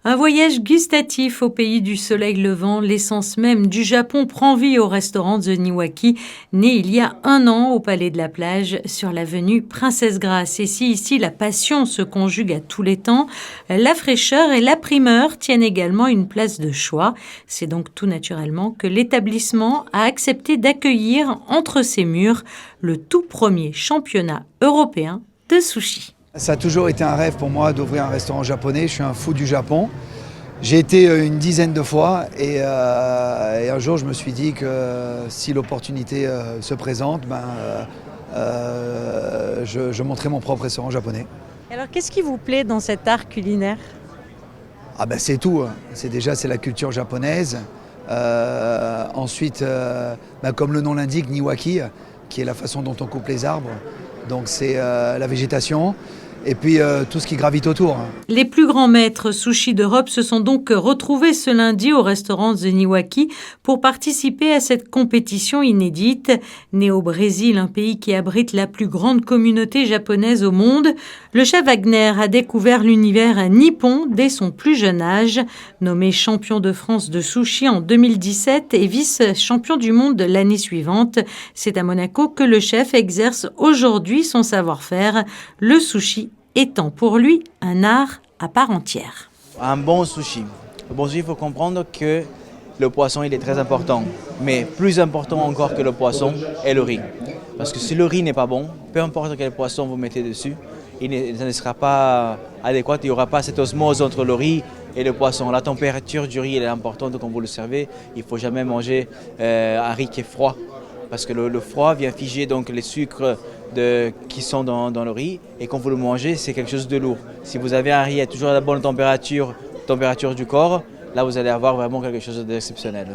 Un voyage gustatif au pays du soleil levant, l'essence même du Japon prend vie au restaurant The Niwaki, né il y a 1 an au Palais de la Plage sur l'avenue Princesse Grasse. Et si ici la passion se conjugue à tous les temps, la fraîcheur et la primeur tiennent également une place de choix. C'est donc tout naturellement que l'établissement a accepté d'accueillir entre ses murs le tout premier championnat européen de sushi. Ça a toujours été un rêve pour moi d'ouvrir un restaurant japonais. Je suis un fou du Japon. J'ai été une dizaine de fois et un jour je me suis dit que si l'opportunité se présente, je monterai mon propre restaurant japonais. Alors qu'est-ce qui vous plaît dans cet art culinaire ? C'est tout. C'est la culture japonaise. Ensuite, comme le nom l'indique, Niwaki, qui est la façon dont on coupe les arbres. Donc c'est la végétation et puis tout ce qui gravite autour. Les plus grands maîtres sushi d'Europe se sont donc retrouvés ce lundi au restaurant The Niwaki pour participer à cette compétition inédite. Né au Brésil, un pays qui abrite la plus grande communauté japonaise au monde, le chef Wagner a découvert l'univers nippon dès son plus jeune âge. Nommé champion de France de sushi en 2017 et vice-champion du monde l'année suivante, c'est à Monaco que le chef exerce aujourd'hui son savoir-faire, le sushi étant pour lui un art à part entière. Un bon sushi. Le bon sushi, il faut comprendre que le poisson, il est très important. Mais plus important encore que le poisson est le riz. Parce que si le riz n'est pas bon, peu importe quel poisson vous mettez dessus, il ne sera pas adéquat, il n'y aura pas cette osmose entre le riz et le poisson. La température du riz elle est importante quand vous le servez. Il ne faut jamais manger un riz qui est froid. Parce que le froid vient figer donc les sucres qui sont dans le riz. Et quand vous le mangez, c'est quelque chose de lourd. Si vous avez un riz à toujours à la bonne température du corps, là, vous allez avoir vraiment quelque chose d'exceptionnel.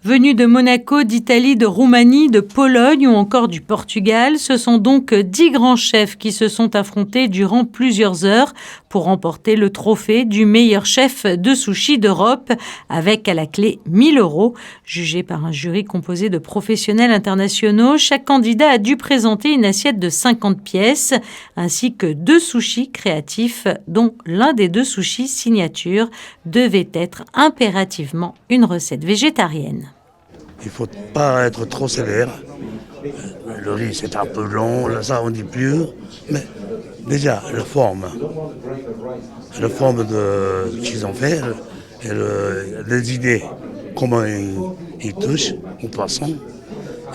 Venus de Monaco, d'Italie, de Roumanie, de Pologne ou encore du Portugal, ce sont donc 10 grands chefs qui se sont affrontés durant plusieurs heures pour remporter le trophée du meilleur chef de sushi d'Europe avec à la clé 1 000 €. Jugé par un jury composé de professionnels internationaux, chaque candidat a dû présenter une assiette de 50 pièces ainsi que 2 sushis créatifs dont l'un des 2 sushis signature devait être impérativement une recette végétarienne. Il ne faut pas être trop sévère. Le riz, c'est un peu long, là, ça on dit plus. Mais déjà, la forme de qu'ils ont fait, et les idées, comment ils touchent au poisson,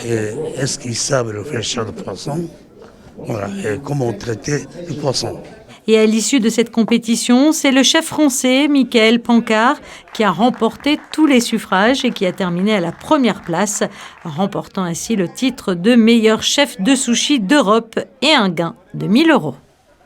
et est-ce qu'ils savent le fraîcheur de poisson, voilà, et comment traiter le poisson. Et à l'issue de cette compétition, c'est le chef français, Michael Pancard, qui a remporté tous les suffrages et qui a terminé à la première place, remportant ainsi le titre de meilleur chef de sushi d'Europe et un gain de 1 000 €.